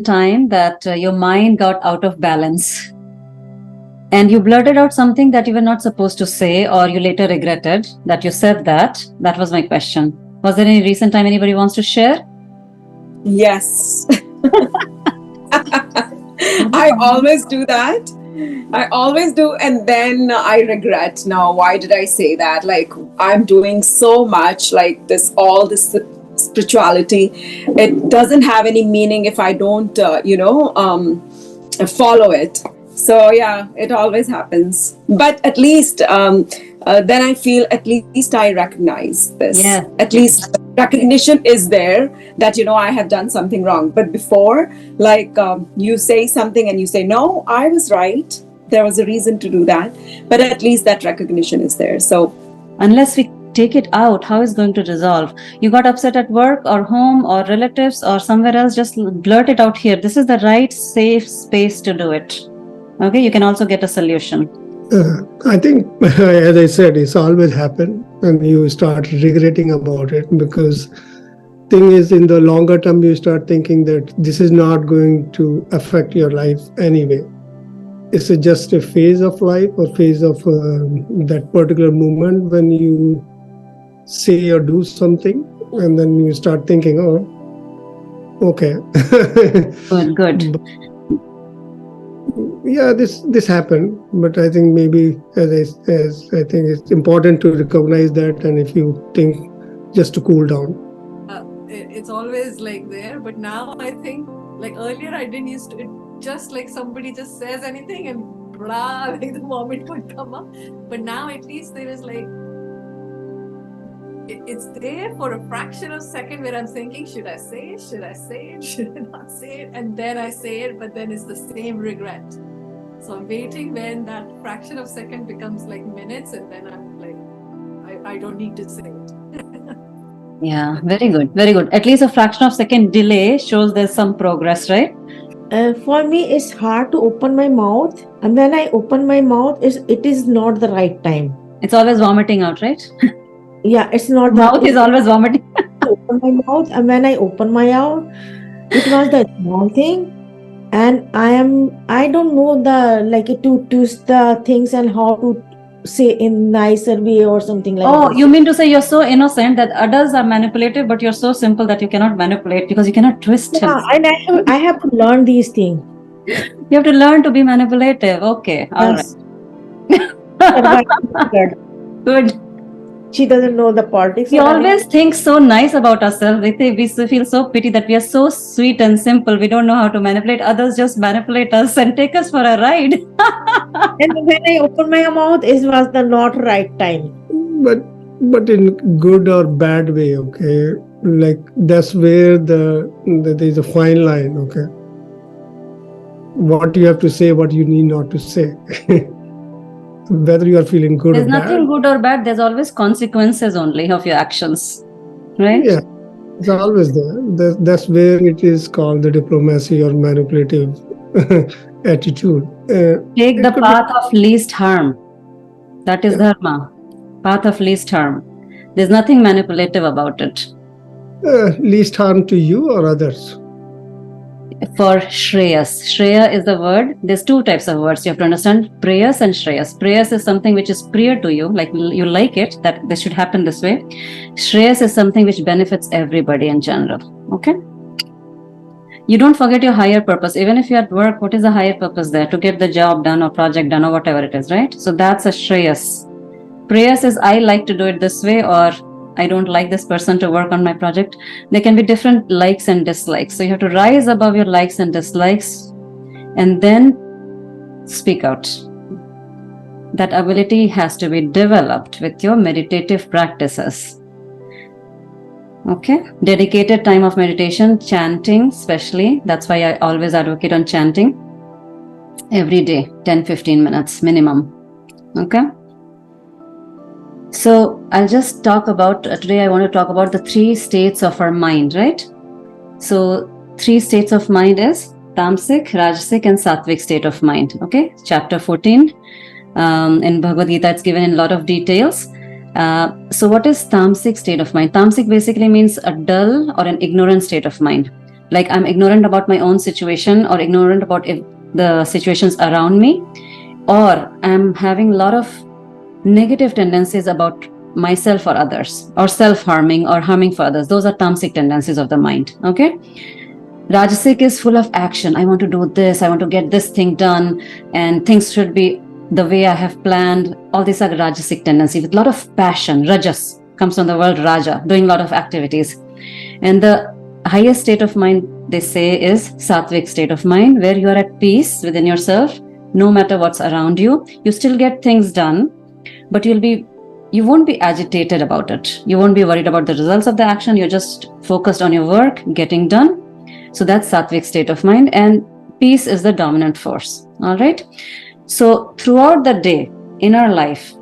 time that your mind got out of balance and you blurted out something that you were not supposed to say, or you later regretted that you said that? That was my question. Was there any recent time anybody wants to share? Yes. I always do that. I always do. And then I regret now. Why did I say that? Like, I'm doing so much, like all this spirituality. It doesn't have any meaning if I don't, follow it. So yeah, it always happens. But at least then I feel at least I recognize this. Yeah. At least recognition is there that I have done something wrong. But before, like you say something and you say, no, I was right. There was a reason to do that. But at least that recognition is there. So unless we take it out, how is it going to resolve? You got upset at work or home or relatives or somewhere else, just blurt it out here. This is the right safe space to do it. Okay, you can also get a solution. I think, as I said, it's always happened and you start regretting about it, because thing is, in the longer term, you start thinking that this is not going to affect your life anyway. It's just a phase of life or phase of that particular moment when you say or do something, and then you start thinking, oh, okay. Good. Yeah, this happened, but I think maybe as I think it's important to recognize that, and if you think, just to cool down. It's always like there, but now I think, like earlier I didn't used to, it just like somebody just says anything and blah, like the moment would come up. But now at least there is like, it's there for a fraction of a second where I'm thinking, should I say it? Should I say it? Should I not say it? And then I say it, but then it's the same regret. So I'm waiting when that fraction of a second becomes like minutes, and then I'm like, I don't need to say it. Yeah, very good. Very good. At least a fraction of a second delay shows there's some progress, right? For me, it's hard to open my mouth. And when I open my mouth, it is not the right time. It's always vomiting out, right? Yeah, it's not. Mouth is always vomiting. Open my mouth, and when I open my mouth, it was the small thing. And I don't know to twist the things and how to say in nicer way or something like that. Oh, you mean to say you're so innocent that adults are manipulative, but you're so simple that you cannot manipulate because you cannot twist him. Yeah, and I have to learn these things. You have to learn to be manipulative. Okay, all right. Good. She doesn't know the politics. We always think so nice about ourselves. We feel so pity that we are so sweet and simple. We don't know how to manipulate others. Just manipulate us and take us for a ride. And when I opened my mouth, it was the not right time. But in good or bad way, okay? Like that's where there's a fine line, okay? What you have to say, what you need not to say. Whether you are feeling good there's or bad. There's nothing good or bad. There's always consequences only of your actions, right? Yeah, it's always there. That's where it is called the diplomacy or manipulative attitude. Take the path of least harm. That is dharma. Path of least harm. There's nothing manipulative about it. Least harm to you or others? For Shreyas. Shreya is the word. There's two types of words you have to understand. Preyas and Shreyas. Preyas is something which is priya to you, like you like it, that this should happen this way. Shreyas is something which benefits everybody in general. Okay? You don't forget your higher purpose. Even if you're at work, what is the higher purpose there? To get the job done or project done or whatever it is, right? So that's a Shreyas. Preyas is I like to do it this way, or I don't like this person to work on my project. There can be different likes and dislikes. So you have to rise above your likes and dislikes and then speak out. That ability has to be developed with your meditative practices. Okay? Dedicated time of meditation, chanting especially. That's why I always advocate on chanting. Every day, 10-15 minutes minimum. Okay? So I'll just talk about, today I want to talk about the 3 states of our mind, right? So 3 states of mind is Tamasic, Rajasic and Sattvic state of mind, okay? Chapter 14, in Bhagavad Gita, it's given in a lot of details. So what is Tamasic state of mind? Tamasic basically means a dull or an ignorant state of mind. like I'm ignorant about my own situation or ignorant about the situations around me, or I'm having a lot of negative tendencies about myself or others, or self-harming or harming for others. Those are tamasic tendencies of the mind. Okay. Rajasic is full of action. I want to do this, I want to get this thing done, and things should be the way I have planned. All these are Rajasic tendencies with a lot of passion. Rajas comes from the word Raja, doing a lot of activities. And the highest state of mind, they say, is Sattvic state of mind, where you are at peace within yourself, no matter what's around you. You still get things done, but you won't be agitated about it. You won't be worried about the results of the action. You're just focused on your work, getting done. So that's Sattvic state of mind, and peace is the dominant force. All right. So throughout the day in our life,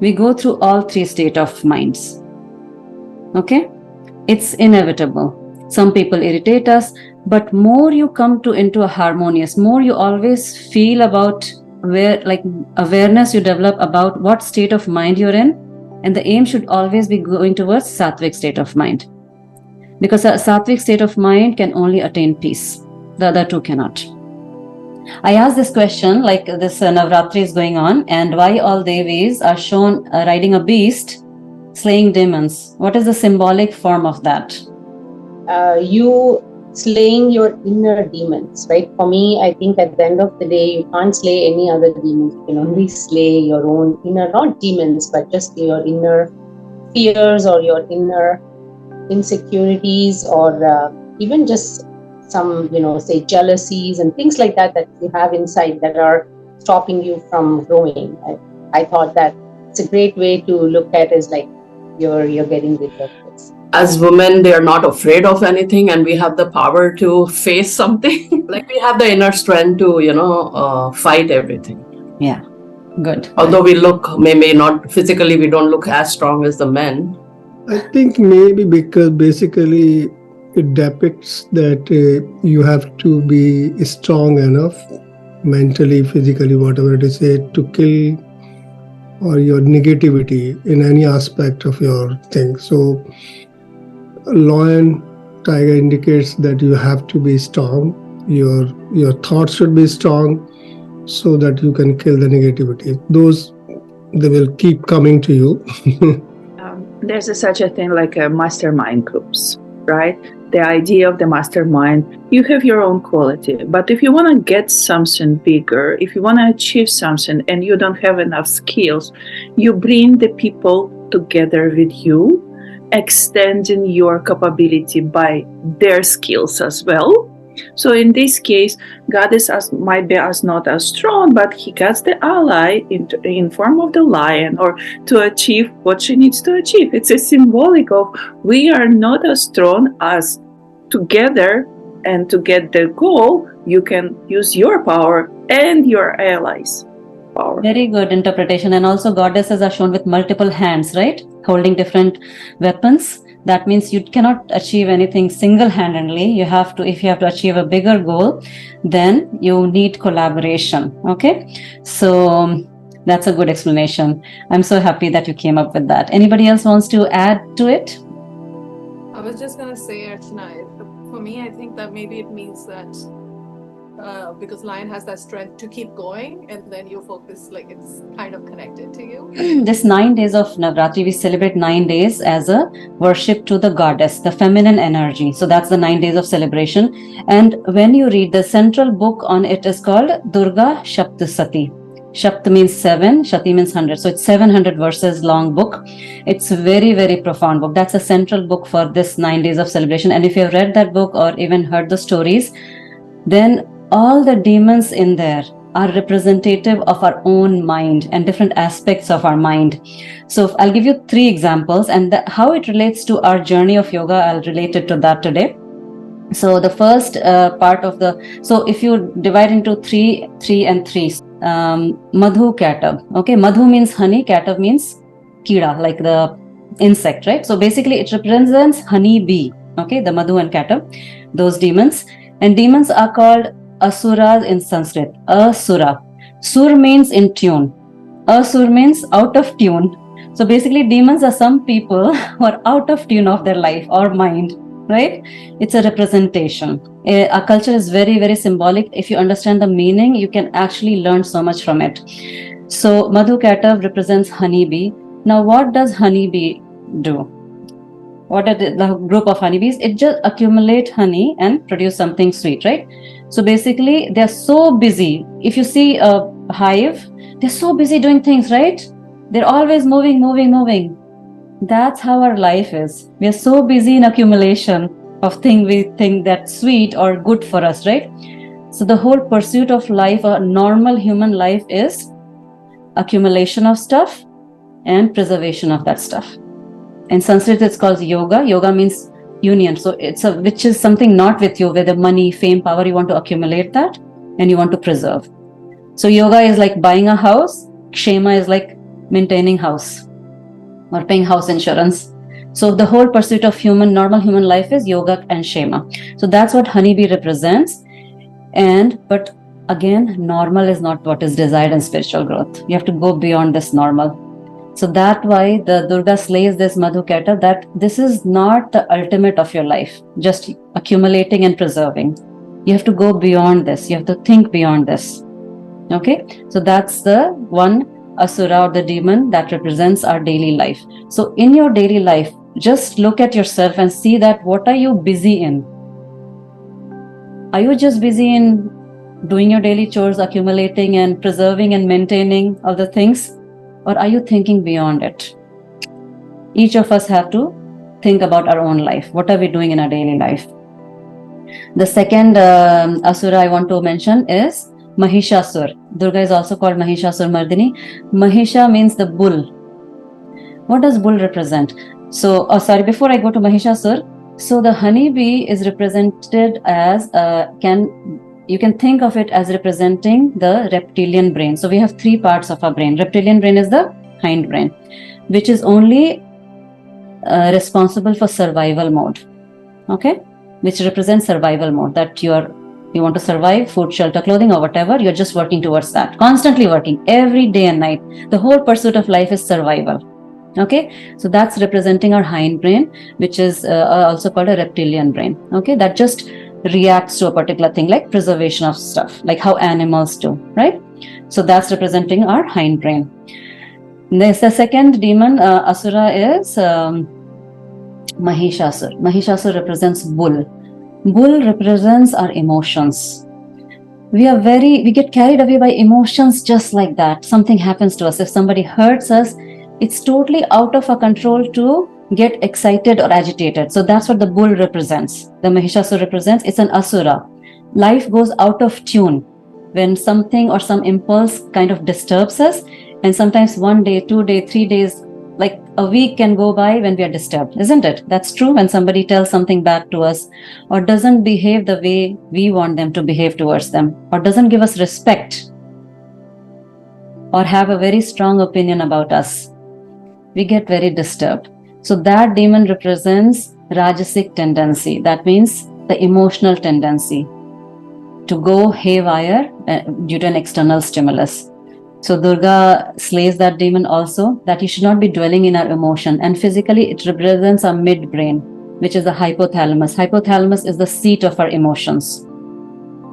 we go through all three states of minds. Okay. It's inevitable. Some people irritate us, but more you come into a harmonious, more you always feel about awareness you develop about what state of mind you're in. And the aim should always be going towards Sattvic state of mind. Because a Sattvic state of mind can only attain peace. The other two cannot. I asked this question, like this Navratri is going on, and why all Devis are shown riding a beast, slaying demons. What is the symbolic form of that? You slaying your inner demons, right? For me, I think at the end of the day, you can't slay any other demons. You can only slay your own inner, not demons, but just your inner fears or your inner insecurities, or even just some, say jealousies and things like that you have inside that are stopping you from growing. I thought that it's a great way to look at it, is like you're getting rid of this. As women, they are not afraid of anything, and we have the power to face something. Like we have the inner strength to fight everything. Yeah, good. Although we look may not physically, we don't look as strong as the men. I think maybe because basically it depicts that you have to be strong enough mentally, physically, whatever it is, to kill or your negativity in any aspect of your thing. So lion, tiger indicates that you have to be strong. Your thoughts should be strong so that you can kill the negativity. They will keep coming to you. There's such a thing like a mastermind groups, right? The idea of the mastermind, you have your own quality, but if you want to get something bigger, if you want to achieve something and you don't have enough skills, you bring the people together with you, extending your capability by their skills as well. So in this case, goddess might be not as strong, but he gets the ally in form of the lion, or to achieve what she needs to achieve. It's a symbolic of we are not as strong as together, and to get the goal, you can use your power and your allies' power. Very good interpretation. And also goddesses are shown with multiple hands, right? Holding different weapons. That means you cannot achieve anything single-handedly. If you have to achieve a bigger goal, then you need collaboration. Okay. So that's a good explanation. I'm so happy that you came up with that. Anybody else wants to add to it? I was just going to say, Archana, for me, I think that maybe it means that because lion has that strength to keep going, and then you focus, like it's kind of connected to you. This 9 days of Navratri, we celebrate 9 days as a worship to the goddess, the feminine energy. So that's the 9 days of celebration. And when you read, the central book on it is called Durga Shaptasati. Shapt means 7, Shati means 100. So it's 700 verses long book. It's a very, very profound book. That's a central book for this 9 days of celebration. And if you've read that book or even heard the stories, then all the demons in there are representative of our own mind and different aspects of our mind. So I'll give you 3 examples, and how it relates to our journey of yoga, I'll relate it to that today. So the first part of so if you divide into 3 and 3, Madhu Katav. Okay, Madhu means honey, Katav means Kida, like the insect, right? So basically it represents honey bee. Okay, the Madhu and Katav, those demons. And demons are called Asuras in Sanskrit. Asura. Sur means in tune. Asur means out of tune. So basically demons are some people who are out of tune of their life or mind. right? It's a representation. Our culture is very, very symbolic. If you understand the meaning, you can actually learn so much from it. So Madhu Katav represents honeybee. Now, what does honeybee do? What are the group of honeybees? It just accumulate honey and produce something sweet, right? So basically, they're so busy. If you see a hive, they're so busy doing things, right? They're always moving, moving, moving. That's how our life is. We are so busy in accumulation of things we think that's sweet or good for us, right? So the whole pursuit of life, a normal human life, is accumulation of stuff and preservation of that stuff. In Sanskrit, it's called yoga. Yoga means union. So which is something not with you, whether money, fame, power, you want to accumulate that and you want to preserve. So yoga is like buying a house. Kshema is like maintaining house or paying house insurance. So the whole pursuit of normal human life is yoga and kshema. So that's what honeybee represents. But again, normal is not what is desired in spiritual growth. You have to go beyond this normal. So that's why the Durga slays this Madhuketa, that this is not the ultimate of your life, just accumulating and preserving. You have to go beyond this. You have to think beyond this. Okay, so that's the one asura or the demon that represents our daily life. So in your daily life, just look at yourself and see that what are you busy in? Are you just busy in doing your daily chores, accumulating and preserving and maintaining all the things? Or are you thinking beyond it? Each of us have to think about our own life. What are we doing in our daily life? The second asura I want to mention is Mahishasur. Durga is also called Mahishasur Mardini. Mahisha means the bull. What does bull represent? So, before I go to Mahishasur, so the honeybee is represented as, you can think of it as representing the reptilian brain. So we have three parts of our brain. Reptilian brain is the hind brain, which is only responsible for survival mode. Okay, which represents survival mode, that you want to survive, food, shelter, clothing, or whatever. You're just working towards that, constantly working every day and night. The whole pursuit of life is survival. Okay, so that's representing our hind brain, which is also called a reptilian brain. Okay, that just reacts to a particular thing, like preservation of stuff, like how animals do, right? So that's representing our hind brain. The second demon, asura, is Mahishasur. Mahishasur represents bull. Bull represents our emotions. We get carried away by emotions just like that. Something happens to us. If somebody hurts us, it's totally out of our control to get excited or agitated. So that's what the bull represents. The Mahishasur represents, it's an asura. Life goes out of tune when something or some impulse kind of disturbs us. And sometimes 1 day, 2 days, 3 days, like a week can go by when we are disturbed, isn't it? That's true when somebody tells something back to us or doesn't behave the way we want them to behave towards them, or doesn't give us respect or have a very strong opinion about us. We get very disturbed. So that demon represents Rajasic tendency. That means the emotional tendency to go haywire due to an external stimulus. So Durga slays that demon also, that you should not be dwelling in our emotion. And physically, it represents our midbrain, which is the hypothalamus. Hypothalamus is the seat of our emotions.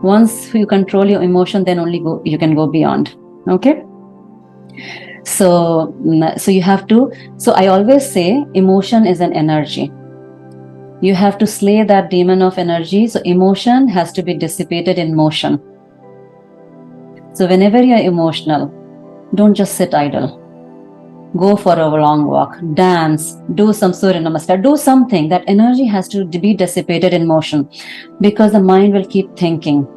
Once you control your emotion, then only you can go beyond. Okay? So you have to, so I always say emotion is an energy. You have to slay that demon of energy. So emotion has to be dissipated in motion. So whenever you're emotional, don't just sit idle. Go for a long walk, dance, do some Surya Namaskar, do something. That energy has to be dissipated in motion, because the mind will keep thinking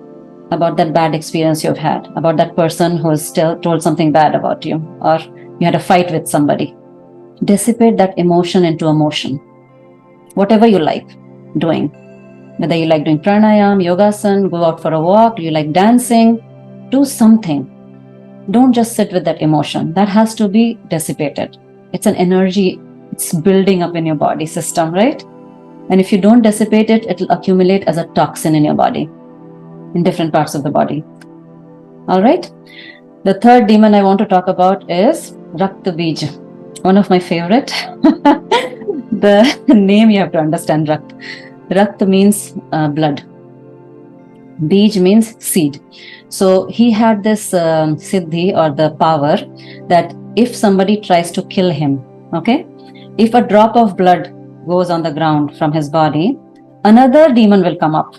about that bad experience you've had, about that person who's told something bad about you, or you had a fight with somebody. Dissipate that emotion into a motion. Whatever you like doing, whether you like doing pranayam, yogasan, go out for a walk, you like dancing, do something. Don't just sit with that emotion. That has to be dissipated. It's an energy, it's building up in your body system, right? And if you don't dissipate it, it'll accumulate as a toxin in your body, in different parts of the body. All right. The third demon I want to talk about is Rakta Bij, one of my favorite. The name you have to understand, Rakt. Rakt means blood. Bij means seed. So he had this siddhi or the power that if somebody tries to kill him, okay, if a drop of blood goes on the ground from his body, another demon will come up.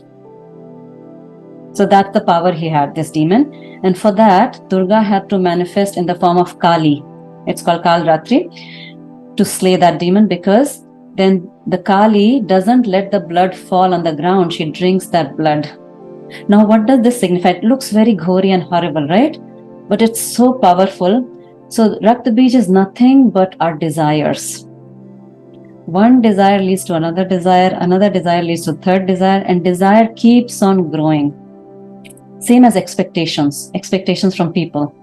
So that's the power he had, this demon. And for that, Durga had to manifest in the form of Kali. It's called Kalratri, to slay that demon, because then the Kali doesn't let the blood fall on the ground. She drinks that blood. Now, what does this signify? It looks very gory and horrible, right? But it's so powerful. So Rakta Bij is nothing but our desires. One desire leads to another desire leads to third desire, and desire keeps on growing. Same as expectations from people.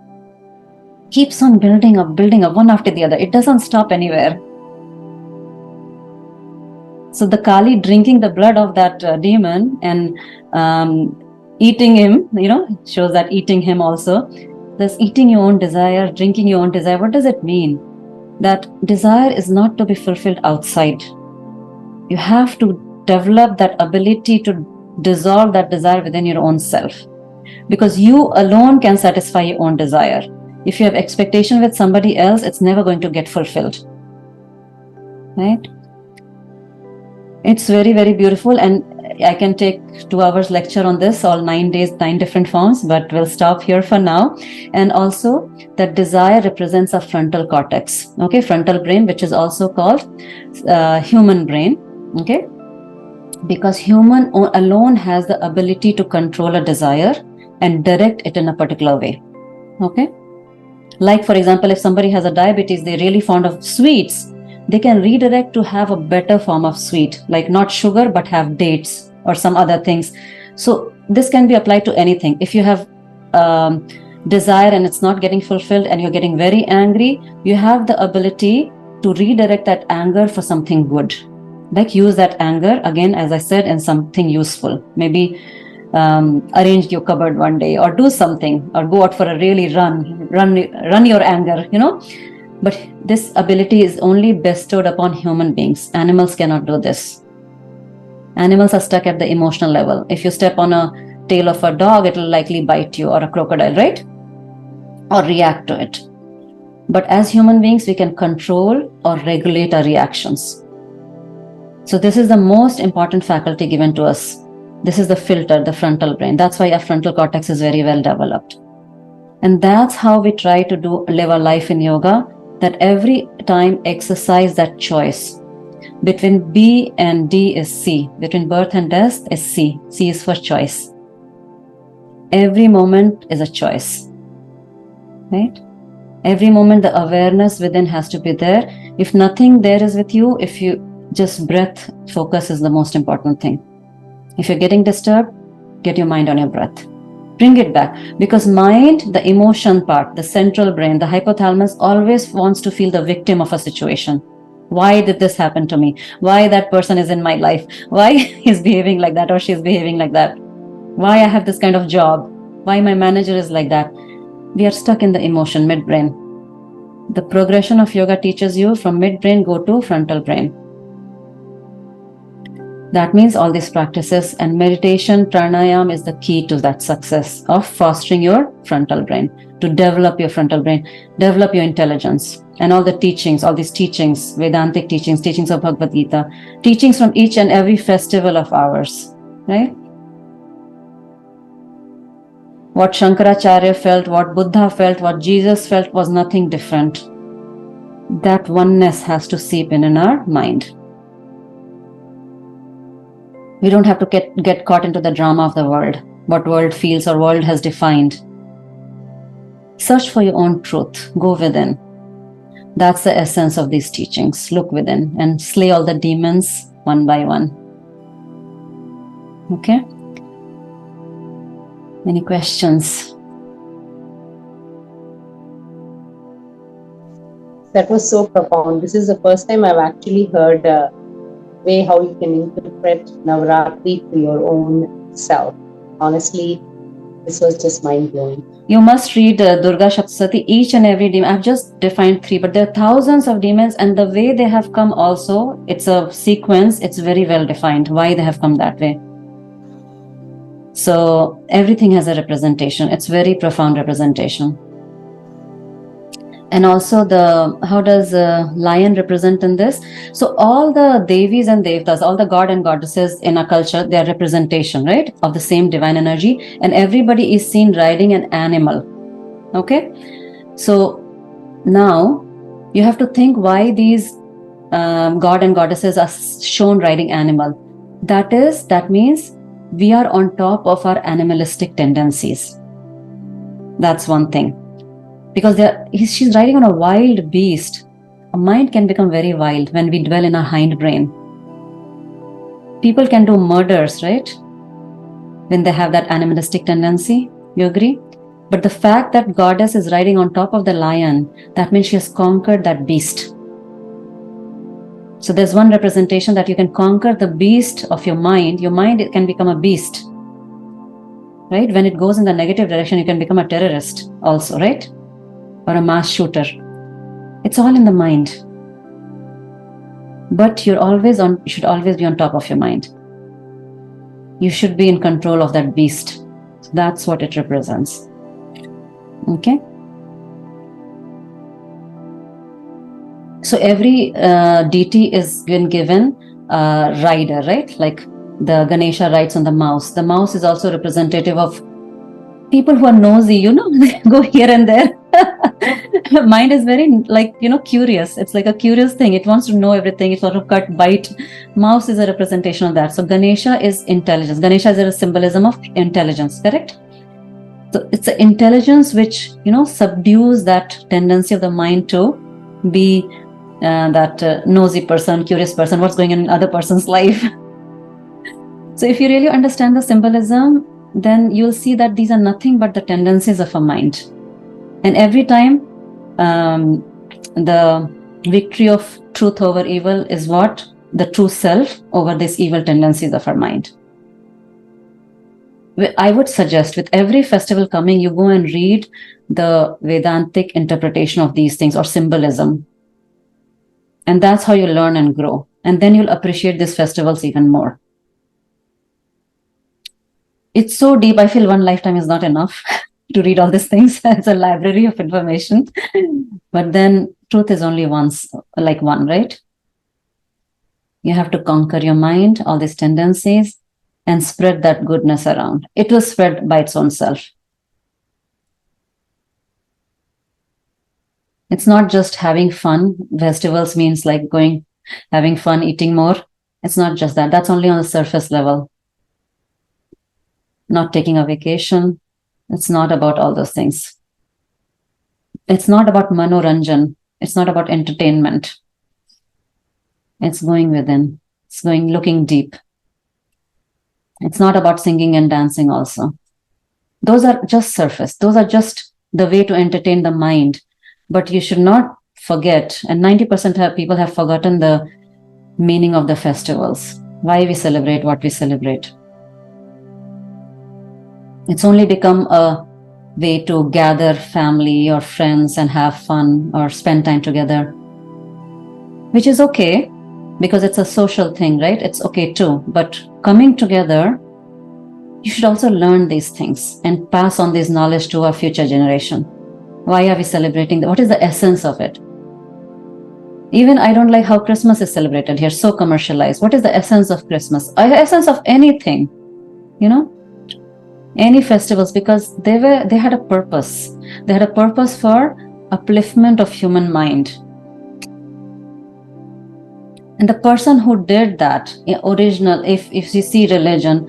Keeps on building up one after the other. It doesn't stop anywhere. So the Kali drinking the blood of that demon and eating him, shows that eating him also. This eating your own desire, drinking your own desire, what does it mean? That desire is not to be fulfilled outside. You have to develop that ability to dissolve that desire within your own self. Because you alone can satisfy your own desire. If you have expectation with somebody else, it's never going to get fulfilled. Right? It's very, very beautiful, and I can take 2 hours lecture on this, all 9 days, 9 different forms, but we'll stop here for now. And also that desire represents a frontal cortex, okay, frontal brain, which is also called human brain, okay, because human alone has the ability to control a desire and direct it in a particular way, okay. Like, for example, if somebody has a diabetes, they're really fond of sweets, they can redirect to have a better form of sweet, like not sugar, but have dates or some other things. So this can be applied to anything. If you have desire and it's not getting fulfilled and you're getting very angry, you have the ability to redirect that anger for something good. Like use that anger, again, as I said, in something useful. Maybe arrange your cupboard one day, or do something, or go out for a really run your anger, But this ability is only bestowed upon human beings. Animals cannot do this. Animals are stuck at the emotional level. If you step on a tail of a dog, it will likely bite you, or a crocodile, right? Or react to it. But as human beings, we can control or regulate our reactions. So this is the most important faculty given to us. This is the filter, the frontal brain. That's why our frontal cortex is very well developed. And that's how we try to live our life in yoga, that every time exercise that choice. Between B and D is C. Between birth and death is C. C is for choice. Every moment is a choice. Right? Every moment the awareness within has to be there. If nothing there is with you, if you just breath, focus is the most important thing. If you're getting disturbed, get your mind on your breath. Bring it back, because mind, the emotion part, the central brain, the hypothalamus always wants to feel the victim of a situation. Why did this happen to me? Why that person is in my life? Why he's behaving like that or she's behaving like that? Why I have this kind of job? Why my manager is like that? We are stuck in the emotion, midbrain. The progression of yoga teaches you from midbrain go to frontal brain. That means all these practices and meditation, pranayam is the key to that success of fostering your frontal brain, to develop your frontal brain, develop your intelligence. And all the teachings, all these teachings, Vedantic teachings, teachings of Bhagavad Gita, teachings from each and every festival of ours, right? What Shankaracharya felt, what Buddha felt, what Jesus felt was nothing different. That oneness has to seep in our mind. We don't have to get caught into the drama of the world, what world feels or world has defined. Search for your own truth. Go within. That's the essence of these teachings. Look within and slay all the demons one by one. Okay? Any questions? That was so profound. This is the first time I've actually heard a way how you can interpret Navratri to your own self. Honestly, This was just mind blowing. You must read Durga Saptasati, each and every demon. I've just defined 3, but there are thousands of demons, and the way they have come also, it's a sequence, it's very well defined why they have come that way. So everything has a representation. It's very profound representation. And also how does a lion represent in this? So all the Devis and Devtas, all the god and goddesses in our culture, they are representation, right, of the same divine energy. And everybody is seen riding an animal. Okay. So now you have to think why these god and goddesses are shown riding animal. That means we are on top of our animalistic tendencies. That's one thing. Because she's riding on a wild beast. A mind can become very wild when we dwell in our hind brain. People can do murders, right? When they have that animalistic tendency. You agree? But the fact that goddess is riding on top of the lion, that means she has conquered that beast. So there's one representation that you can conquer the beast of your mind. Your mind, it can become a beast. Right? When it goes in the negative direction, you can become a terrorist also, right? Or a mass shooter. It's all in the mind. But you should always be on top of your mind. You should be in control of that beast. So that's what it represents. Okay? So every deity is been given a rider, right? Like the Ganesha rides on the mouse. The mouse is also representative of people who are nosy, they go here and there. Mind is very curious. It's like a curious thing. It wants to know everything. It sort of bite. Mouse is a representation of that. So Ganesha is intelligence. Ganesha is a symbolism of intelligence, correct? So it's the intelligence which, subdues that tendency of the mind to be that nosy person, curious person, what's going on in other person's life. So if you really understand the symbolism, then you'll see that these are nothing but the tendencies of a mind. And every time the victory of truth over evil is what? The true self over these evil tendencies of our mind. I would suggest with every festival coming, you go and read the Vedantic interpretation of these things or symbolism. And that's how you learn and grow. And then you'll appreciate these festivals even more. It's so deep. I feel one lifetime is not enough to read all these things. It's a library of information. But then truth is only one, right? You have to conquer your mind, all these tendencies, and spread that goodness around. It will spread by its own self. It's not just having fun. Festivals means like having fun, eating more. It's not just that. That's only on the surface level. Not taking a vacation. It's not about all those things. It's not about manoranjan. It's not about entertainment. It's going within. It's looking deep. It's not about singing and dancing also. Those are just surface. Those are just the way to entertain the mind. But you should not forget, and 90% of people have forgotten the meaning of the festivals. Why we celebrate what we celebrate. It's only become a way to gather family or friends and have fun or spend time together. Which is okay, because it's a social thing, right? It's okay too. But coming together, you should also learn these things and pass on this knowledge to our future generation. Why are we celebrating? What is the essence of it? Even I don't like how Christmas is celebrated here, so commercialized. What is the essence of Christmas? The essence of anything, any festivals, because they had a purpose. They had a purpose for upliftment of human mind. And the person who did that, original, if you see religion,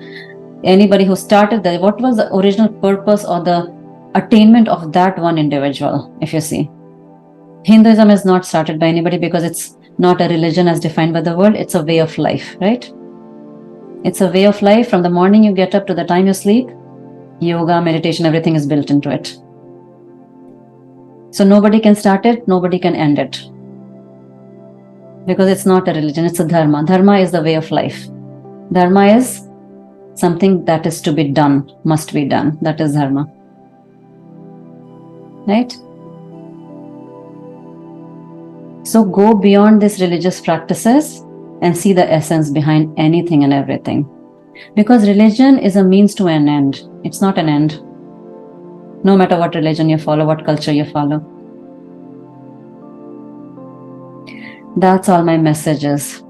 anybody who started that, what was the original purpose or the attainment of that one individual? If you see, Hinduism is not started by anybody because it's not a religion as defined by the world. It's a way of life, right? It's a way of life. From the morning you get up to the time you sleep, yoga, meditation, everything is built into it. So nobody can start it, nobody can end it. Because it's not a religion, it's a dharma. Dharma is the way of life. Dharma is Something that is to be done, must be done. That is dharma. Right? So go beyond these religious practices and see the essence behind anything and everything. Because religion is a means to an end. It's not an end. No matter what religion you follow, what culture you follow. That's all my messages.